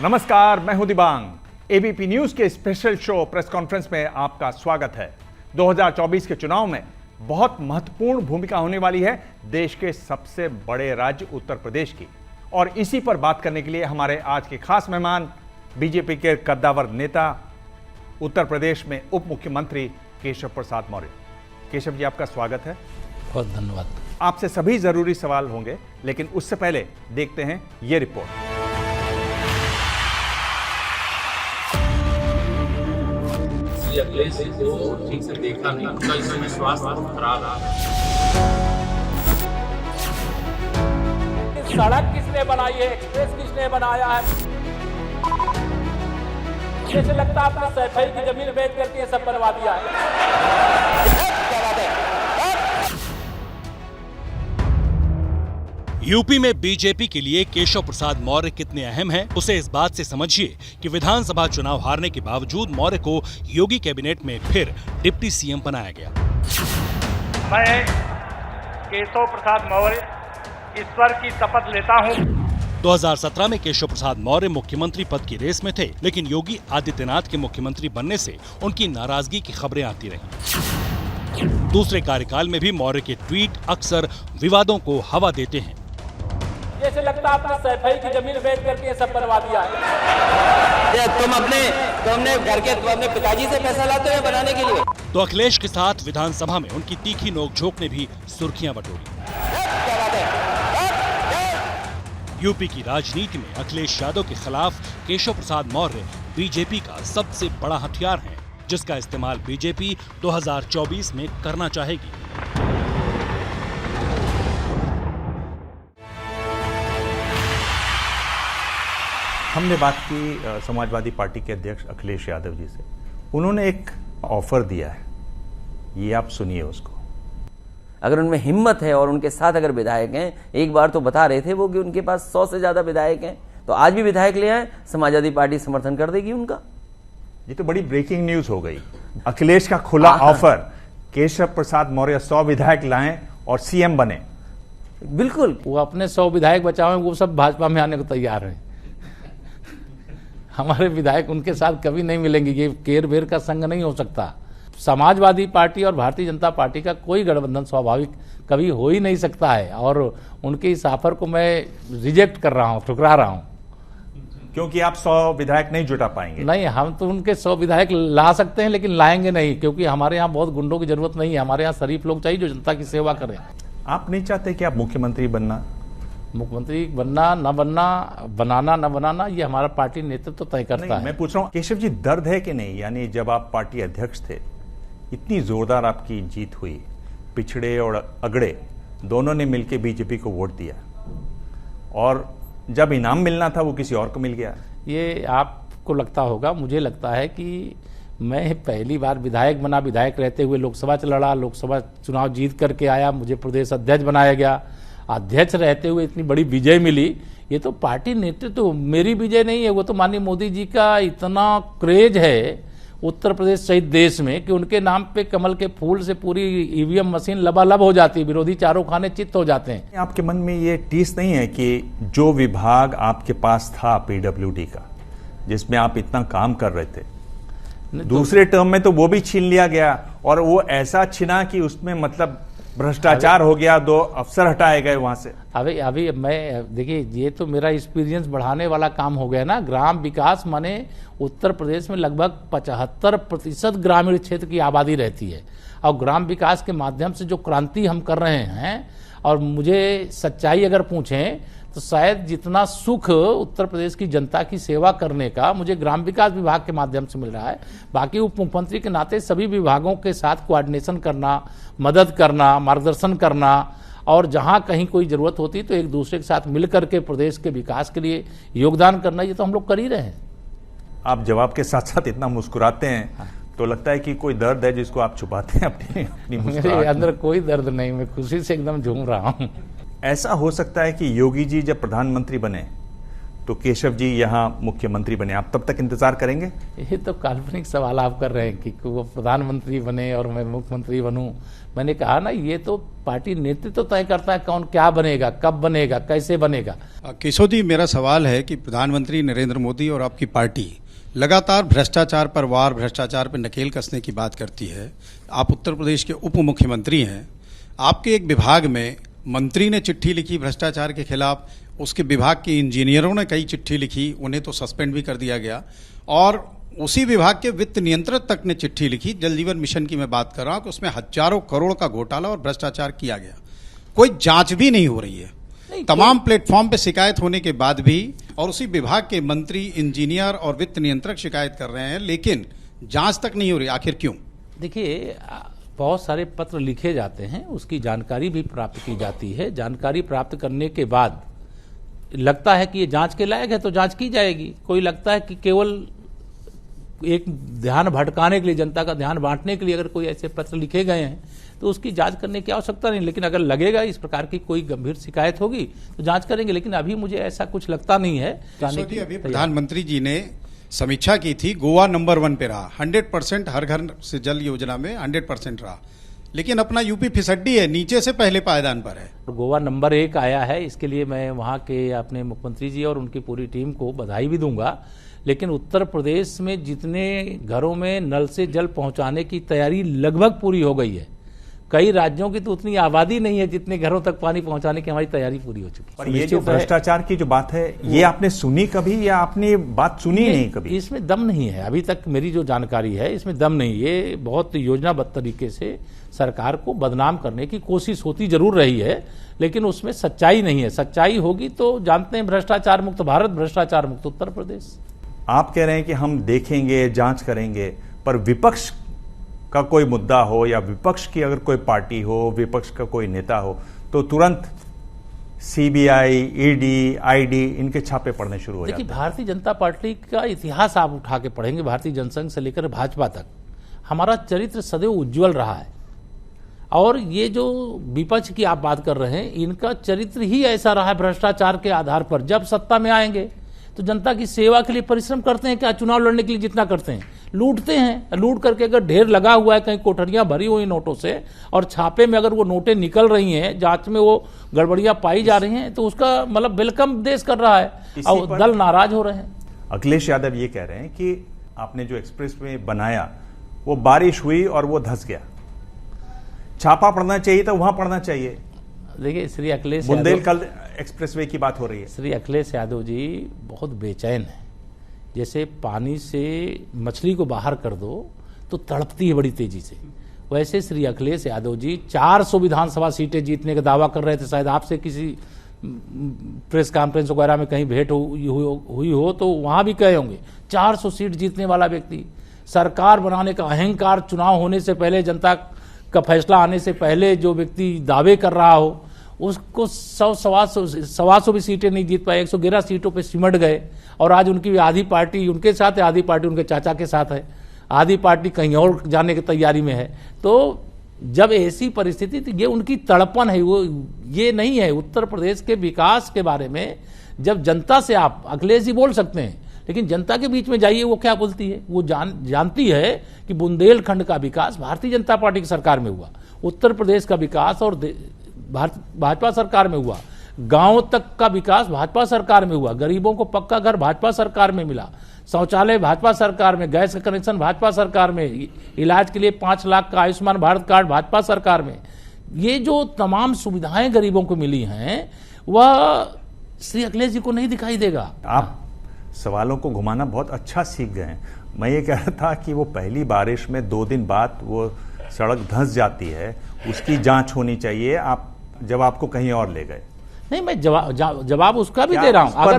नमस्कार, मैं हूं दिबांग। एबीपी न्यूज के स्पेशल शो प्रेस कॉन्फ्रेंस में आपका स्वागत है। 2024 के चुनाव में बहुत महत्वपूर्ण भूमिका होने वाली है देश के सबसे बड़े राज्य उत्तर प्रदेश की, और इसी पर बात करने के लिए हमारे आज के खास मेहमान बीजेपी के कद्दावर नेता, उत्तर प्रदेश में उप मुख्यमंत्री केशव प्रसाद मौर्य। केशव जी, आपका स्वागत है। बहुत धन्यवाद। आपसे सभी जरूरी सवाल होंगे, लेकिन उससे पहले देखते हैं ये रिपोर्ट। अखिलेश को ठीक से देखा नहीं, उनका इस समय स्वास्थ्य बहुत खराब है। सड़क किसने बनाई है, एक्सप्रेस किसने बनाया है? जैसे लगता है आपने सैफई की जमीन बेच करके सब बनवा दिया है। यूपी में बीजेपी के लिए केशव प्रसाद मौर्य कितने अहम हैं, उसे इस बात से समझिए कि विधानसभा चुनाव हारने के बावजूद मौर्य को योगी कैबिनेट में फिर डिप्टी सीएम बनाया गया। मैं केशव प्रसाद मौर्य ईश्वर की शपथ लेता हूं। 2017 में केशव प्रसाद मौर्य मुख्यमंत्री पद की रेस में थे, लेकिन योगी आदित्यनाथ के मुख्यमंत्री बनने से उनकी नाराजगी की खबरें आती रहीं। दूसरे कार्यकाल में भी मौर्य के ट्वीट अक्सर विवादों को हवा देते हैं। जैसे लगता है आपने सैफई की जमीन बेच करके सब बनवा दिया है। तुम अपने पिताजी से पैसा लाते हो बनाने के लिए। तो अखिलेश के साथ विधानसभा में उनकी तीखी नोकझोंक ने भी सुर्खियां बटोरी। यूपी की राजनीति में अखिलेश यादव के खिलाफ केशव प्रसाद मौर्य बीजेपी का सबसे बड़ा हथियार है, जिसका इस्तेमाल बीजेपी 2024 में करना चाहेगी। हमने बात की समाजवादी पार्टी के अध्यक्ष अखिलेश यादव जी से। उन्होंने एक ऑफर दिया है, ये आप सुनिए उसको। अगर उनमें हिम्मत है और उनके साथ अगर विधायक हैं, एक बार तो बता रहे थे वो कि उनके पास 100 से ज्यादा विधायक हैं, तो आज भी विधायक ले आए, समाजवादी पार्टी समर्थन कर देगी उनका। ये तो बड़ी ब्रेकिंग न्यूज हो गई। अखिलेश का खुला ऑफर, केशव प्रसाद मौर्य 100 विधायक लाएं और सीएम बने। बिल्कुल, वो अपने 100 विधायक बचावे, वो सब भाजपा में आने को तैयार है। हमारे विधायक उनके साथ कभी नहीं मिलेंगे। ये केर बेर का संग नहीं हो सकता। समाजवादी पार्टी और भारतीय जनता पार्टी का कोई गठबंधन स्वाभाविक कभी हो ही नहीं सकता है, और उनके इस ऑफर को मैं रिजेक्ट कर रहा हूं, ठुकरा रहा हूं। क्योंकि आप 100 विधायक नहीं जुटा पाएंगे। नहीं, हम तो उनके 100 विधायक ला सकते हैं, लेकिन लाएंगे नहीं, क्योंकि हमारे यहाँ बहुत गुंडों की जरूरत नहीं है। हमारे यहाँ शरीफ लोग चाहिए जो जनता की सेवा करें। आप नहीं चाहते कि आप मुख्यमंत्री बनना? मुख्यमंत्री बनना न बनना, बनाना न बनाना, ये हमारा पार्टी नेतृत्व तो तय करता है। मैं पूछ रहा हूँ केशव जी, दर्द है कि नहीं? यानी जब आप पार्टी अध्यक्ष थे, इतनी जोरदार आपकी जीत हुई, पिछड़े और अगड़े दोनों ने मिलकर बीजेपी को वोट दिया, और जब इनाम मिलना था वो किसी और को मिल गया। ये आपको लगता होगा, मुझे लगता है कि मैं पहली बार विधायक बना, विधायक रहते हुए लोकसभा लड़ा, लोकसभा चुनाव जीत करके आया, मुझे प्रदेश अध्यक्ष बनाया गया। अध्यक्ष रहते हुए इतनी बड़ी विजय मिली, ये तो पार्टी नेतृत्व तो मेरी विजय नहीं है, वो तो माननीय मोदी जी का इतना क्रेज है उत्तर प्रदेश सहित देश में कि उनके नाम पे कमल के फूल से पूरी ईवीएम मशीन लबालब हो जाती है, विरोधी चारों खाने चित्त हो जाते हैं। आपके मन में ये टीस नहीं है कि जो विभाग आपके पास था पीडब्ल्यूडी का, जिसमें आप इतना काम कर रहे थे, दूसरे टर्म में तो वो भी छीन लिया गया, और वो ऐसा छिना कि उसमें मतलब भ्रष्टाचार हो गया, 2 अफसर हटाए गए वहां से। अभी मैं देखिए, ये तो मेरा एक्सपीरियंस बढ़ाने वाला काम हो गया ना। ग्राम विकास माने उत्तर प्रदेश में लगभग 75% ग्रामीण क्षेत्र की आबादी रहती है, और ग्राम विकास के माध्यम से जो क्रांति हम कर रहे हैं, और मुझे सच्चाई अगर पूछें तो शायद जितना सुख उत्तर प्रदेश की जनता की सेवा करने का मुझे ग्राम विकास विभाग के माध्यम से मिल रहा है। बाकी उप मुख्यमंत्री के नाते सभी विभागों के साथ कोऑर्डिनेशन करना, मदद करना, मार्गदर्शन करना, और जहां कहीं कोई जरूरत होती तो एक दूसरे के साथ मिलकर के प्रदेश के विकास के लिए योगदान करना, ये तो हम लोग कर ही रहे हैं। आप जवाब के साथ साथ इतना मुस्कुराते हैं तो लगता है कि कोई दर्द है जिसको आप छुपाते हैं अपनी मेरे अंदर कोई दर्द नहीं, मैं खुशी से एकदम झूम रहा हूँ। ऐसा हो सकता है कि योगी जी जब प्रधानमंत्री बने तो केशव जी यहाँ मुख्यमंत्री बने, आप तब तक इंतजार करेंगे? ये तो काल्पनिक सवाल आप कर रहे हैं कि वो प्रधानमंत्री बने और मैं मुख्यमंत्री बनूं। मैंने कहा ना, ये तो पार्टी नेतृत्व तय करता है कौन क्या बनेगा, कब बनेगा, कैसे बनेगा। केशव जी, मेरा सवाल है कि प्रधानमंत्री नरेंद्र मोदी और आपकी पार्टी लगातार भ्रष्टाचार पर वार, भ्रष्टाचार पर नकेल कसने की बात करती है। आप उत्तर प्रदेश के उप मुख्यमंत्री हैं, आपके एक विभाग में मंत्री ने चिट्ठी लिखी भ्रष्टाचार के खिलाफ, उसके विभाग के इंजीनियरों ने कई चिट्ठी लिखी, उन्हें तो सस्पेंड भी कर दिया गया, और उसी विभाग के वित्त नियंत्रक तक ने चिट्ठी लिखी, जल जीवन मिशन की मैं बात कर रहा हूं, कि उसमें हजारों करोड़ का घोटाला और भ्रष्टाचार किया गया। कोई जांच भी नहीं हो रही है। तमाम प्लेटफॉर्म पे शिकायत होने के बाद भी, और उसी विभाग के मंत्री, इंजीनियर और वित्त नियंत्रक शिकायत कर रहे हैं, लेकिन जांच तक नहीं हो रही। आखिर क्यों? देखिए, बहुत सारे पत्र लिखे जाते हैं, उसकी जानकारी भी प्राप्त की जाती है। जानकारी प्राप्त करने के बाद लगता है कि ये जांच के लायक है तो जांच की जाएगी। कोई लगता है कि केवल एक ध्यान भटकाने के लिए, जनता का ध्यान बांटने के लिए अगर कोई ऐसे पत्र लिखे गए हैं तो उसकी जांच करने की आवश्यकता नहीं। लेकिन अगर लगेगा इस प्रकार की कोई गंभीर शिकायत होगी तो जांच करेंगे, लेकिन अभी मुझे ऐसा कुछ लगता नहीं है। अभी प्रधानमंत्री जी ने समीक्षा की थी, गोवा नंबर 1 पे रहा, 100% हर घर से जल योजना में 100% रहा, लेकिन अपना यूपी फिसड्डी है, नीचे से पहले पायदान पर है। गोवा नंबर 1 आया है, इसके लिए मैं वहाँ के अपने मुख्यमंत्री जी और उनकी पूरी टीम को बधाई भी दूंगा। लेकिन उत्तर प्रदेश में जितने घरों में नल से जल पहुंचाने की तैयारी लगभग पूरी हो गई है। कई राज्यों की तो उतनी आबादी नहीं है जितने घरों तक पानी पहुंचाने की हमारी तैयारी पूरी हो चुकी है। पर ये जो भ्रष्टाचार की जो बात है, ये आपने सुनी कभी या आपने बात सुनी नहीं कभी? इसमें दम नहीं है, अभी तक मेरी जो जानकारी है इसमें दम नहीं। ये बहुत योजनाबद्ध तरीके से सरकार को बदनाम करने की कोशिश होती जरूर रही है, लेकिन उसमें सच्चाई नहीं है। सच्चाई होगी तो जानते हैं, भ्रष्टाचार मुक्त भारत, भ्रष्टाचार मुक्त उत्तर प्रदेश। आप कह रहे हैं कि हम देखेंगे, जांच करेंगे, पर विपक्ष का कोई मुद्दा हो या विपक्ष की अगर कोई पार्टी हो, विपक्ष का कोई नेता हो, तो तुरंत सीबीआई, ईडी, आईडी इनके छापे पड़ने शुरू हो जाते हैं। देखिए, भारतीय जनता पार्टी का इतिहास आप उठा के पढ़ेंगे, भारतीय जनसंघ से लेकर भाजपा तक हमारा चरित्र सदैव उज्जवल रहा है। और ये जो विपक्ष की आप बात कर रहे हैं, इनका चरित्र ही ऐसा रहा है भ्रष्टाचार के आधार पर। जब सत्ता में आएंगे तो जनता की सेवा के लिए परिश्रम करते हैं क्या? चुनाव लड़ने के लिए जितना करते हैं, लूटते हैं। लूट करके अगर ढेर लगा हुआ है, कहीं कोठरियां भरी हुई नोटों से, और छापे में अगर वो नोटें निकल रही हैं, जांच में वो गड़बड़ियां पाई जा रही हैं, तो उसका मतलब वेलकम देश कर रहा है और दल नाराज हो रहे हैं। अखिलेश यादव ये कह रहे हैं कि आपने जो एक्सप्रेसवे बनाया वो बारिश हुई और वो धंस गया, छापा पड़ना चाहिए था, वहां पड़ना चाहिए। देखिए, श्री अखिलेश बुंदेलखंड एक्सप्रेसवे की बात हो रही है। श्री अखिलेश यादव जी बहुत बेचैन है। जैसे पानी से मछली को बाहर कर दो तो तड़पती है बड़ी तेजी से, वैसे श्री अखिलेश यादव जी 400 विधानसभा सीटें जीतने का दावा कर रहे थे। शायद आपसे किसी प्रेस कॉन्फ्रेंस वगैरह में कहीं भेंट हुई हो तो वहां भी कहे होंगे, 400 सीट जीतने वाला व्यक्ति, सरकार बनाने का अहंकार, चुनाव होने से पहले, जनता का फैसला आने से पहले जो व्यक्ति दावे कर रहा हो, उसको 100-125 भी सीटें नहीं जीत पाए, 111 सीटों पे सिमट गए। और आज उनकी आधी पार्टी उनके साथ है, आधी पार्टी उनके चाचा के साथ है, आधी पार्टी कहीं और जाने की तैयारी में है। तो जब ऐसी परिस्थिति, तो ये उनकी तड़पन है, वो ये नहीं है। उत्तर प्रदेश के विकास के बारे में जब जनता से आप, अखिलेश जी बोल सकते हैं, लेकिन जनता के बीच में जाइए, वो क्या बोलती है? वो जानती है कि बुंदेलखंड का विकास भारतीय जनता पार्टी की सरकार में हुआ, उत्तर प्रदेश का विकास और भाजपा सरकार में हुआ, गांव तक का विकास भाजपा सरकार में हुआ, गरीबों को पक्का घर भाजपा सरकार में मिला, शौचालय भाजपा सरकार में, गैस का कनेक्शन भाजपा सरकार में, इलाज के लिए 5 लाख का आयुष्मान भारत कार्ड भाजपा सरकार में। ये जो तमाम सुविधाएं गरीबों को मिली हैं, वह श्री अखिलेश जी को नहीं दिखाई देगा। आप सवालों को घुमाना बहुत अच्छा सीख गए हैं। मैं ये कह रहा था कि वो पहली बारिश में 2 दिन बाद वो सड़क धंस जाती है, उसकी जांच होनी चाहिए। आप जब आपको कहीं और ले गए, नहीं, मैं जवाब उसका भी दे रहा हूं। अगर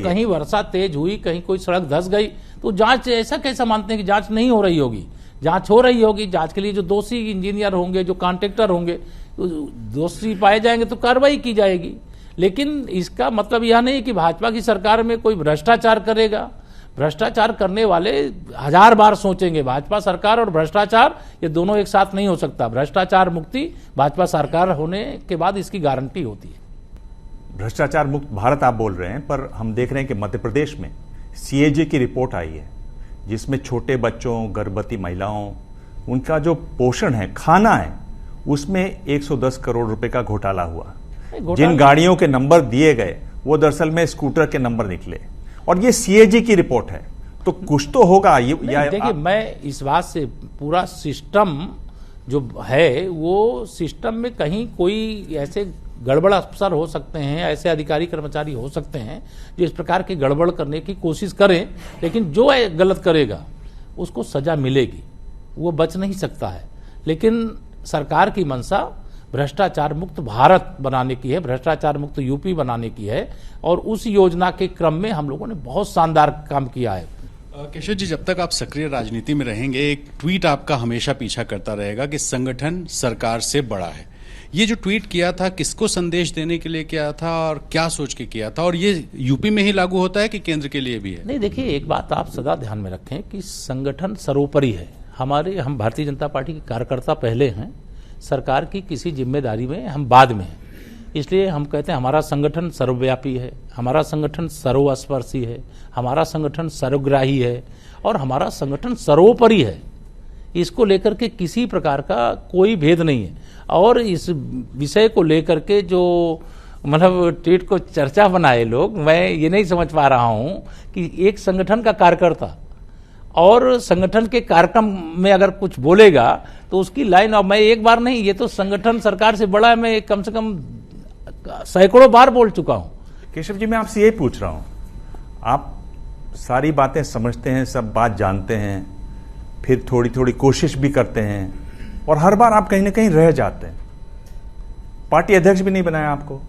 कहीं वर्षा तेज हुई, कहीं कोई सड़क धंस गई, तो जांच ऐसा कैसा मानते हैं कि जांच नहीं हो रही होगी? जांच हो रही होगी। जांच के लिए जो दोषी इंजीनियर होंगे, जो कॉन्ट्रैक्टर होंगे, तो दोषी पाए जाएंगे तो कार्रवाई की जाएगी। लेकिन इसका मतलब यह नहीं कि भाजपा की सरकार में कोई भ्रष्टाचार करेगा। भ्रष्टाचार करने वाले 1000 बार सोचेंगे। भाजपा सरकार और भ्रष्टाचार, ये दोनों एक साथ नहीं हो सकता। भ्रष्टाचार मुक्ति भाजपा सरकार होने के बाद इसकी गारंटी होती है। भ्रष्टाचार मुक्त भारत आप बोल रहे हैं, पर हम देख रहे हैं कि मध्य प्रदेश में सीएजी की रिपोर्ट आई है जिसमें छोटे बच्चों, गर्भवती महिलाओं, उनका जो पोषण है, खाना है, उसमें 110 करोड़ रुपए का घोटाला हुआ। जिन गाड़ियों के नंबर दिए गए वो दरअसल में स्कूटर के नंबर निकले, और ये सीएजी की रिपोर्ट है, तो कुछ तो होगा। ये देखिए, मैं इस बात से पूरा सिस्टम जो है वो सिस्टम में कहीं कोई ऐसे गड़बड़ अफसर हो सकते हैं, ऐसे अधिकारी कर्मचारी हो सकते हैं जो इस प्रकार की गड़बड़ करने की कोशिश करें, लेकिन जो गलत करेगा उसको सजा मिलेगी, वो बच नहीं सकता है। लेकिन सरकार की मंशा भ्रष्टाचार मुक्त भारत बनाने की है, भ्रष्टाचार मुक्त यूपी बनाने की है, और उस योजना के क्रम में हम लोगों ने बहुत शानदार काम किया है। केशव जी, जब तक आप सक्रिय राजनीति में रहेंगे, एक ट्वीट आपका हमेशा पीछा करता रहेगा कि संगठन सरकार से बड़ा है। ये जो ट्वीट किया था, किसको संदेश देने के लिए किया था और क्या सोच के किया था, और ये यूपी में ही लागू होता है कि केंद्र के लिए भी है? नहीं, देखिए, एक बात आप सदा ध्यान में रखें कि संगठन सर्वोपरि है। हम भारतीय जनता पार्टी के कार्यकर्ता पहले हैं, सरकार की किसी जिम्मेदारी में हम बाद में हैं। इसलिए हम कहते हैं हमारा संगठन सर्वव्यापी है, हमारा संगठन सर्वस्पर्शी है, हमारा संगठन सर्वग्राही है, और हमारा संगठन सर्वोपरि है। इसको लेकर के किसी प्रकार का कोई भेद नहीं है। और इस विषय को लेकर के जो मतलब ट्वीट को चर्चा बनाए लोग, मैं ये नहीं समझ पा रहा हूं कि एक संगठन का कार्यकर्ता और संगठन के कार्यक्रम में अगर कुछ बोलेगा तो उसकी लाइन, और मैं एक बार नहीं, ये तो संगठन सरकार से बड़ा है, मैं कम से कम सैकड़ों बार बोल चुका हूं। केशव जी, मैं आपसे यही पूछ रहा हूं, आप सारी बातें समझते हैं, सब बात जानते हैं, फिर थोड़ी थोड़ी कोशिश भी करते हैं, और हर बार आप कहीं ना कहीं रह जाते हैं। पार्टी अध्यक्ष भी नहीं बनाया आपको।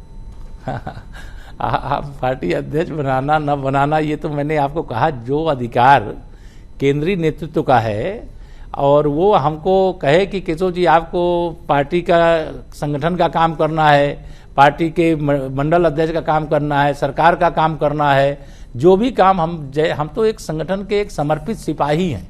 आप पार्टी अध्यक्ष बनाना न बनाना, ये तो मैंने आपको कहा, जो अधिकार केंद्रीय नेतृत्व का है, और वो हमको कहे कि केशव जी आपको पार्टी का, संगठन का काम करना है, पार्टी के मंडल अध्यक्ष का काम करना है, सरकार का काम करना है, जो भी काम हम तो एक संगठन के एक समर्पित सिपाही हैं,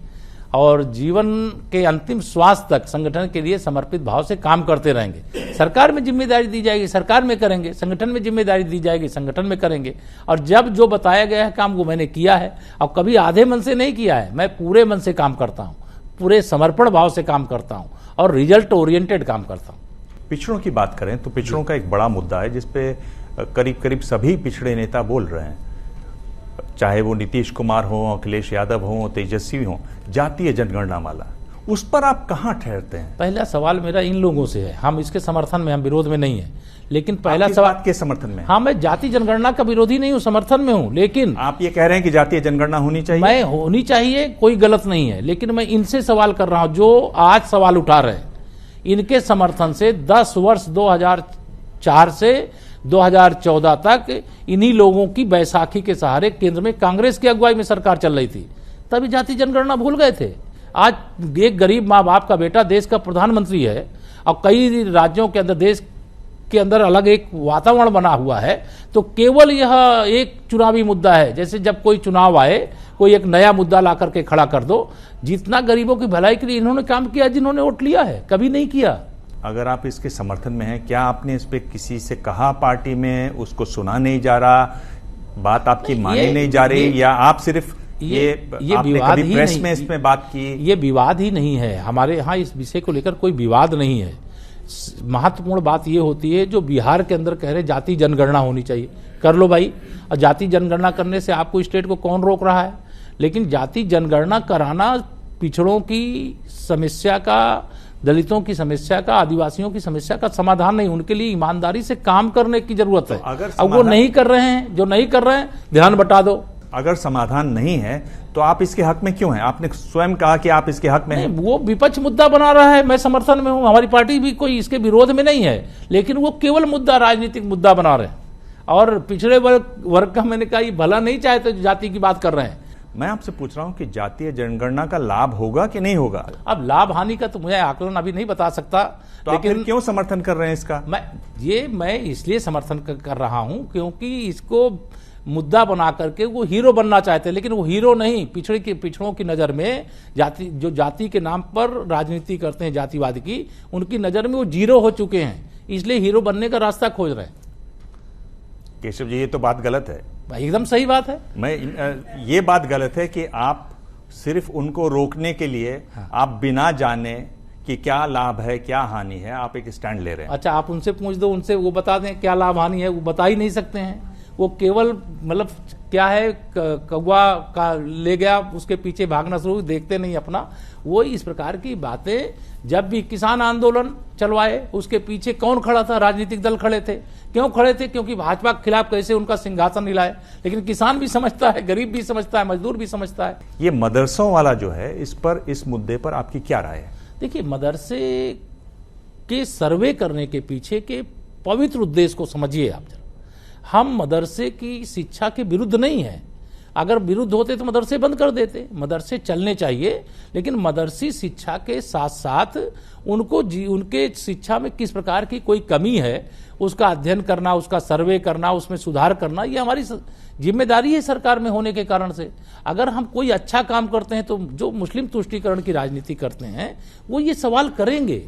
और जीवन के अंतिम श्वास तक संगठन के लिए समर्पित भाव से काम करते रहेंगे। सरकार में जिम्मेदारी दी जाएगी, सरकार में करेंगे, संगठन में जिम्मेदारी दी जाएगी, संगठन में करेंगे, और जब जो बताया गया है काम वो मैंने किया है, और कभी आधे मन से नहीं किया है, मैं पूरे मन से काम करता हूं, पूरे समर्पण भाव से काम करता हूं, और रिजल्ट ओरिएंटेड काम करता हूं। पिछड़ों की बात करें तो पिछड़ों का एक बड़ा मुद्दा है जिसपे करीब करीब सभी पिछड़े नेता बोल रहे हैं, चाहे वो नीतीश कुमार हो, अखिलेश यादव हो, तेजस्वी हो, जातीय जनगणना वाला, उस पर आप कहां ठहरते हैं? पहला सवाल मेरा इन लोगों से है, हम इसके समर्थन में, हम विरोध में नहीं है, लेकिन पहला सवाल के समर्थन में। हाँ, मैं जाति जनगणना का विरोधी नहीं हूँ, समर्थन में हूँ, लेकिन आप ये कह रहे हैं कि जातीय जनगणना होनी चाहिए? मैं होनी चाहिए, कोई गलत नहीं है, लेकिन मैं इनसे सवाल कर रहा हूं जो आज सवाल उठा रहे हैं। इनके समर्थन से 10 वर्ष 2004 से 2014 तक इन्हीं लोगों की बैसाखी के सहारे केंद्र में कांग्रेस की अगुवाई में सरकार चल रही थी, तभी जाति जनगणना भूल गए थे। आज एक गरीब माँ बाप का बेटा देश का प्रधानमंत्री है, और कई राज्यों के अंदर, देश के अंदर अलग एक वातावरण बना हुआ है, तो केवल यह एक चुनावी मुद्दा है। जैसे जब कोई चुनाव आए, कोई एक नया मुद्दा ला करके खड़ा कर दो। जितना गरीबों की भलाई के लिए इन्होंने काम किया, जिन्होंने वोट लिया है, कभी नहीं किया। अगर आप इसके समर्थन में हैं, क्या आपने इस पे किसी से कहा पार्टी में, उसको सुना नहीं जा रहा, बात आपकी मानी नहीं जा रही, या आप सिर्फ ये आपने विवाद कभी ही प्रेस नहीं, में इसमें बात की? ये विवाद ही नहीं है हमारे यहाँ, इस विषय को लेकर कोई विवाद नहीं है। महत्वपूर्ण बात ये होती है, जो बिहार के अंदर कह रहे जाति जनगणना होनी चाहिए, कर लो भाई, और जाति जनगणना करने से आपको स्टेट को कौन रोक रहा है? लेकिन जाति जनगणना कराना पिछड़ों की समस्या का, दलितों की समस्या का, आदिवासियों की समस्या का समाधान नहीं, उनके लिए ईमानदारी से काम करने की जरूरत है। अब वो नहीं कर रहे हैं, जो नहीं कर रहे हैं ध्यान बटा दो। अगर समाधान नहीं है तो आप इसके हक में क्यों हैं? आपने स्वयं कहा कि आप इसके हक में हैं। वो विपक्ष मुद्दा बना रहा है, मैं समर्थन में हूं, हमारी पार्टी भी कोई इसके विरोध में नहीं है, लेकिन वो केवल मुद्दा, राजनीतिक मुद्दा बना रहे हैं, और पिछड़े वर्ग का, मैंने कहा, ये भला नहीं चाहते, जाति की बात कर रहे हैं। मैं आपसे पूछ रहा हूं कि जातीय जनगणना का लाभ होगा कि नहीं होगा? अब लाभ हानि का तो मुझे आकलन अभी नहीं बता सकता, तो लेकिन क्यों समर्थन कर रहे हैं इसका? मैं इसलिए समर्थन कर रहा हूं क्योंकि इसको मुद्दा बना करके वो हीरो बनना चाहते हैं, लेकिन वो हीरो नहीं, पिछड़ों की नजर में जो जाति के नाम पर राजनीति करते हैं, जातिवाद की, उनकी नजर में वो जीरो हो चुके हैं, इसलिए हीरो बनने का रास्ता खोज रहे हैं। केशव जी, ये तो बात गलत है। एकदम सही बात है। ये बात गलत है कि आप सिर्फ उनको रोकने के लिए आप बिना जाने कि क्या लाभ है क्या हानि है आप एक स्टैंड ले रहे हैं। अच्छा, आप उनसे पूछ दो, उनसे वो बता दें क्या लाभ हानि है, वो बता ही नहीं सकते हैं। वो केवल मतलब क्या है, कौवा का ले गया उसके पीछे भागना शुरू, देखते नहीं अपना। वो इस प्रकार की बातें, जब भी किसान आंदोलन चलवाए उसके पीछे कौन खड़ा था? राजनीतिक दल खड़े थे। क्यों खड़े थे? क्योंकि भाजपा के खिलाफ कैसे उनका सिंहासन हिलाए। लेकिन किसान भी समझता है, गरीब भी समझता है, मजदूर भी समझता है। ये मदरसों वाला जो है, इस मुद्दे पर आपकी क्या राय है? देखिए, मदरसे के सर्वे करने के पीछे के पवित्र उद्देश्य को समझिए आप जरा। हम मदरसे की शिक्षा के विरुद्ध नहीं है। अगर विरुद्ध होते तो मदरसे बंद कर देते। मदरसे चलने चाहिए, लेकिन मदरसी शिक्षा के साथ साथ उनको उनके शिक्षा में किस प्रकार की कोई कमी है उसका अध्ययन करना, उसका सर्वे करना, उसमें सुधार करना, ये हमारी जिम्मेदारी है सरकार में होने के कारण से। अगर हम कोई अच्छा काम करते हैं तो जो मुस्लिम तुष्टीकरण की राजनीति करते हैं वो ये सवाल करेंगे।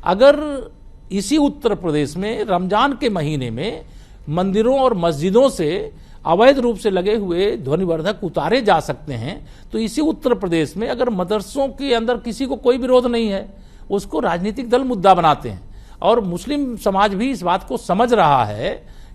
अगर इसी उत्तर प्रदेश में रमजान के महीने में मंदिरों और मस्जिदों से अवैध रूप से लगे हुए ध्वनिवर्धक उतारे जा सकते हैं, तो इसी उत्तर प्रदेश में अगर मदरसों के अंदर किसी को कोई विरोध नहीं है, उसको राजनीतिक दल मुद्दा बनाते हैं। और मुस्लिम समाज भी इस बात को समझ रहा है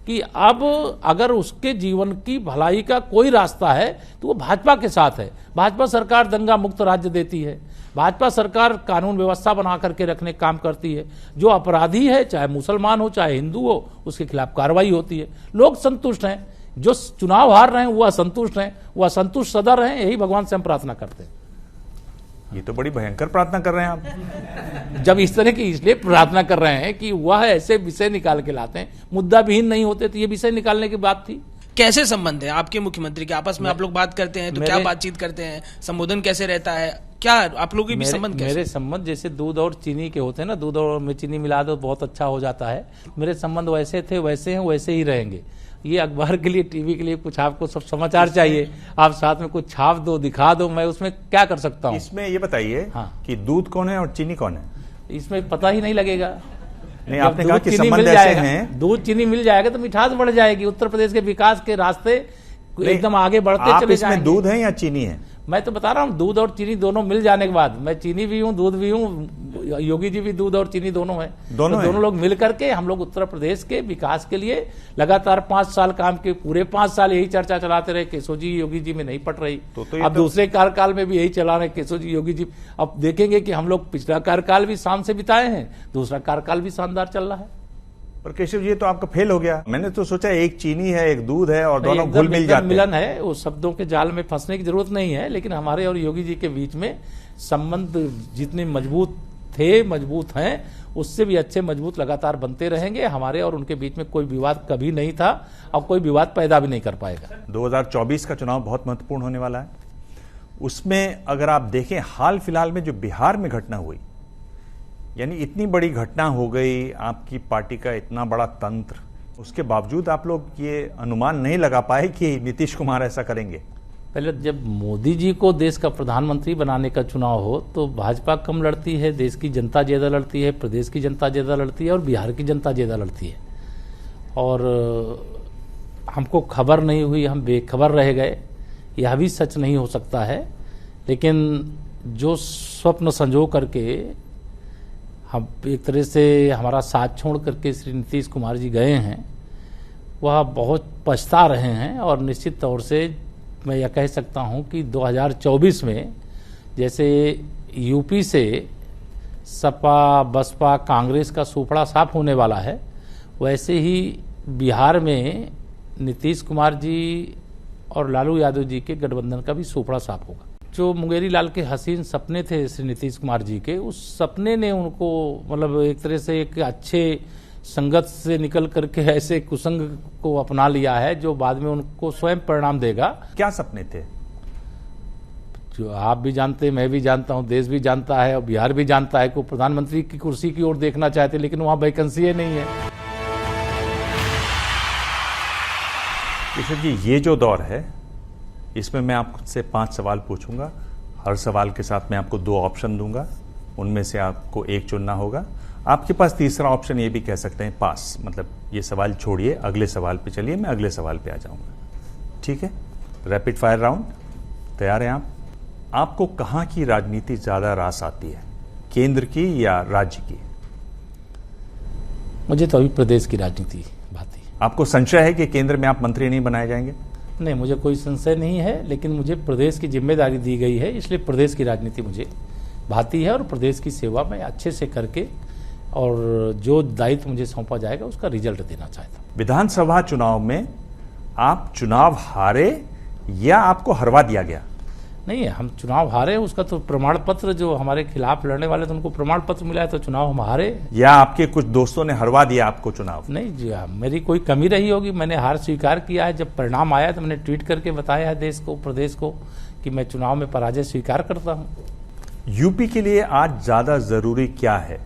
कि अब अगर उसके जीवन की भलाई का कोई रास्ता है तो वो भाजपा के साथ है। भाजपा सरकार दंगा मुक्त राज्य देती है, भाजपा सरकार कानून व्यवस्था बना करके रखने का काम करती है। जो अपराधी है, चाहे मुसलमान हो चाहे हिंदू हो, उसके खिलाफ कार्रवाई होती है। लोग संतुष्ट हैं, जो चुनाव हार रहे हैं वो असंतुष्ट हैं, वो असंतुष्ट सदा रहे, यही भगवान से हम प्रार्थना करते हैं। ये तो बड़ी भयंकर प्रार्थना कर रहे हैं आप। जब इस तरह की इसलिए प्रार्थना कर रहे हैं कि वह ऐसे विषय निकाल के लाते हैं, मुद्दा विहीन नहीं होते तो ये विषय निकालने की बात थी। कैसे संबंध है आपके मुख्यमंत्री के आपस में? आप लोग बात करते हैं तो क्या बातचीत करते हैं? संबोधन कैसे रहता है? क्या आप लोगों के भी संबंध कैसे? मेरे संबंध जैसे दूध और चीनी के होते हैं ना, दूध और में चीनी मिला दो बहुत अच्छा हो जाता है। मेरे संबंध वैसे थे, वैसे हैं, वैसे ही रहेंगे। ये अखबार के लिए, टीवी के लिए कुछ आपको सब समाचार चाहिए, आप साथ में कुछ छाप दो, दिखा दो, मैं उसमें क्या कर सकता हूँ? इसमें ये बताइए कि दूध कौन है और चीनी कौन है? इसमें पता ही नहीं लगेगा। नहीं, आपने कहा कि संबंध ऐसे हैं। दूध चीनी मिल जाएगा तो मिठास बढ़ जाएगी। उत्तर प्रदेश के विकास के रास्ते एकदम आगे बढ़ते चले जाएंगे। इसमें दूध है या चीनी है? मैं तो बता रहा हूँ, दूध और चीनी दोनों मिल जाने के बाद, मैं चीनी भी हूँ, दूध भी हूँ, योगी जी भी दूध और चीनी दोनों है। दोनों लोग मिल करके हम लोग उत्तर प्रदेश के विकास के लिए लगातार 5 साल काम के, पूरे 5 साल यही चर्चा चलाते रहे। केशव जी योगी जी में नहीं पट रही, अब दूसरे कार्यकाल में भी यही चला रहे केशव जी योगी जी। अब देखेंगे कि हम लोग पिछला कार्यकाल भी शान से बिताए हैं, दूसरा कार्यकाल भी शानदार चल रहा है। पर केशव जी तो आपका फेल हो गया। मैंने तो सोचा एक चीनी है एक दूध है और दोनों घुल मिल जाते हैं। मिलन है, वो शब्दों के जाल में फंसने की जरूरत नहीं है। लेकिन हमारे और योगी जी के बीच में संबंध जितने मजबूत थे, मजबूत हैं, उससे भी अच्छे मजबूत लगातार बनते रहेंगे। हमारे और उनके बीच में कोई विवाद कभी नहीं था और कोई विवाद पैदा भी नहीं कर पाएगा। 2024 का चुनाव बहुत महत्वपूर्ण होने वाला है। उसमें अगर आप देखें हाल फिलहाल में जो बिहार में घटना हुई, यानी इतनी बड़ी घटना हो गई, आपकी पार्टी का इतना बड़ा तंत्र, उसके बावजूद आप लोग ये अनुमान नहीं लगा पाए कि नीतीश कुमार ऐसा करेंगे। पहले जब मोदी जी को देश का प्रधानमंत्री बनाने का चुनाव हो तो भाजपा कम लड़ती है, देश की जनता ज़्यादा लड़ती है, प्रदेश की जनता ज़्यादा लड़ती है और बिहार की जनता ज़्यादा लड़ती है। और हमको खबर नहीं हुई, हम बेखबर रह गए, यह भी सच नहीं हो सकता है। लेकिन जो स्वप्न संजो करके हम एक तरह से हमारा साथ छोड़ करके श्री नीतीश कुमार जी गए हैं, वह बहुत पछता रहे हैं। और निश्चित तौर से मैं यह कह सकता हूं कि 2024 में जैसे यूपी से सपा, बसपा, कांग्रेस का सूपड़ा साफ होने वाला है, वैसे ही बिहार में नीतीश कुमार जी और लालू यादव जी के गठबंधन का भी सूपड़ा साफ होगा। जो मुंगेरी लाल के हसीन सपने थे श्री नीतीश कुमार जी के, उस सपने ने उनको मतलब एक तरह से एक अच्छे संगत से निकल करके ऐसे कुसंग को अपना लिया है जो बाद में उनको स्वयं परिणाम देगा। क्या सपने थे? जो आप भी जानते हैं, मैं भी जानता हूं, देश भी जानता है और बिहार भी जानता है कि वो प्रधानमंत्री की कुर्सी की ओर देखना चाहते, लेकिन वहां वैकेंसी नहीं है। किशोर जी, ये जो दौर है इसमें मैं आपसे 5 सवाल पूछूंगा। हर सवाल के साथ मैं आपको 2 ऑप्शन दूंगा, उनमें से आपको एक चुनना होगा। आपके पास तीसरा ऑप्शन ये भी कह सकते हैं पास, मतलब ये सवाल छोड़िए, अगले सवाल पे चलिए, मैं अगले सवाल पे आ जाऊंगा। ठीक है, रैपिड फायर राउंड, तैयार हैं आप? आपको कहां की राजनीति ज्यादा रास आती है, केंद्र की या राज्य की? मुझे तो अभी प्रदेश की राजनीति भाती है। आपको संशय है कि केंद्र में आप मंत्री नहीं बनाए जाएंगे? नहीं, मुझे कोई संशय नहीं है, लेकिन मुझे प्रदेश की जिम्मेदारी दी गई है, इसलिए प्रदेश की राजनीति मुझे भाती है और प्रदेश की सेवा में अच्छे से करके और जो दायित्व मुझे सौंपा जाएगा उसका रिजल्ट देना चाहता हूँ। विधानसभा चुनाव में आप चुनाव हारे या आपको हरवा दिया गया? नहीं, हम चुनाव हारे, उसका तो प्रमाण पत्र, जो हमारे खिलाफ लड़ने वाले तो उनको प्रमाण पत्र मिला है, तो चुनाव हम हारे। या आपके कुछ दोस्तों ने हरवा दिया आपको चुनाव? नहीं जी, मेरी कोई कमी रही होगी, मैंने हार स्वीकार किया है। जब परिणाम आया तो मैंने ट्वीट करके बताया है देश को, प्रदेश को, कि मैं चुनाव में पराजय स्वीकार करता हूँ। यूपी के लिए आज ज्यादा जरूरी क्या है,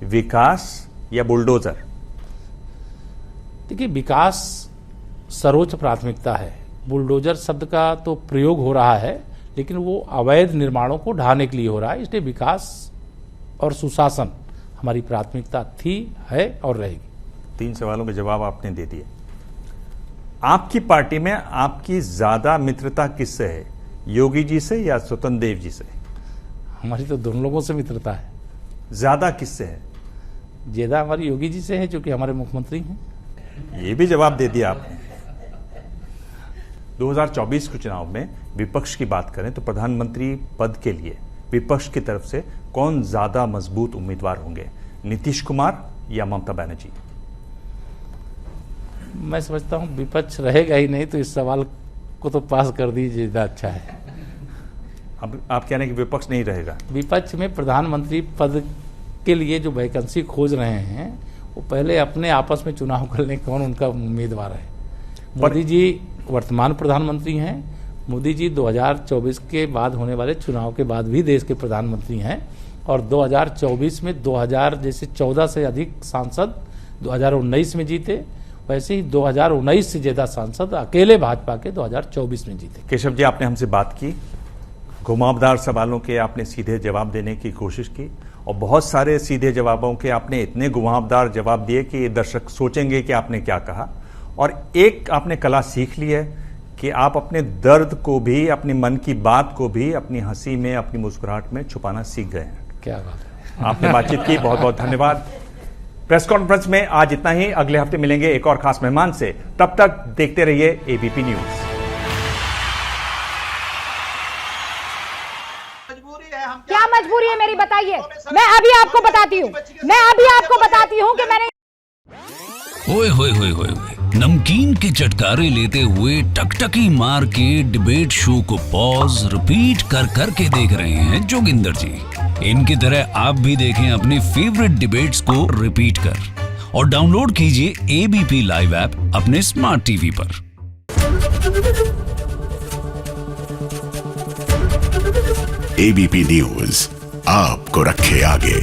विकास या बुलडोजर? देखिए, विकास सर्वोच्च प्राथमिकता है। बुलडोजर शब्द का तो प्रयोग हो रहा है, लेकिन वो अवैध निर्माणों को ढाने के लिए हो रहा है, इसलिए विकास और सुशासन हमारी प्राथमिकता थी, है और रहेगी। 3 सवालों के जवाब आपने दे दिए। आपकी पार्टी में आपकी ज्यादा मित्रता किससे है, योगी जी से या स्वतंत्र देव जी से? हमारी तो दोनों लोगों से मित्रता है। ज्यादा किससे है? ज्यादा हमारी योगी जी से है, जो कि हमारे मुख्यमंत्री हैं। ये भी जवाब दे दिया आपने। 2024 के चुनाव में विपक्ष की बात करें तो प्रधानमंत्री पद के लिए विपक्ष की तरफ से कौन ज्यादा मजबूत उम्मीदवार होंगे, नीतीश कुमार या ममता बनर्जी? मैं समझता हूं विपक्ष रहेगा ही नहीं, तो इस सवाल को तो पास कर दीजिए, ज्यादा अच्छा है। अब आप कह रहे हैं कि विपक्ष नहीं रहेगा? विपक्ष में प्रधानमंत्री पद के लिए जो वैकेंसी खोज रहे हैं, वो पहले अपने आपस में चुनाव कर लें कौन उनका उम्मीदवार है। मोदी जी वर्तमान प्रधानमंत्री हैं, मोदी जी 2024 के बाद होने वाले चुनाव के बाद भी देश के प्रधानमंत्री हैं, और 2024 में 2000 जैसे 14 से अधिक सांसद 2019 में जीते, वैसे ही 2019 से ज्यादा सांसद अकेले भाजपा के 2024 में जीते। केशव जी, आपने हमसे बात की, घुमावदार सवालों के आपने सीधे जवाब देने की कोशिश की, और बहुत सारे सीधे जवाबों के आपने इतने घुमावदार जवाब दिए कि दर्शक सोचेंगे कि आपने क्या कहा। और एक आपने कला सीख ली है कि आप अपने दर्द को भी, अपने मन की बात को भी अपनी हंसी में, अपनी मुस्कुराहट में छुपाना सीख गए हैं। क्या बात है। आपने बातचीत की, बहुत बहुत धन्यवाद। प्रेस कॉन्फ्रेंस में आज इतना ही, अगले हफ्ते मिलेंगे एक और खास मेहमान से। तब तक देखते रहिए एबीपी न्यूज। क्या मजबूरी है मेरी, बताइए। मैं अभी आपको बताती हूँ कि मैंने ओए होए होए होए, नमकीन के चटकारे लेते हुए टकटकी मार के डिबेट शो को पॉज रिपीट कर करके देख रहे हैं जोगिंदर जी। इनकी तरह आप भी देखें अपने फेवरेट डिबेट्स को रिपीट कर, और डाउनलोड कीजिए एबीपी लाइव ऐप अपने स्मार्ट टीवी पर। एबीपी न्यूज आपको रखे आगे।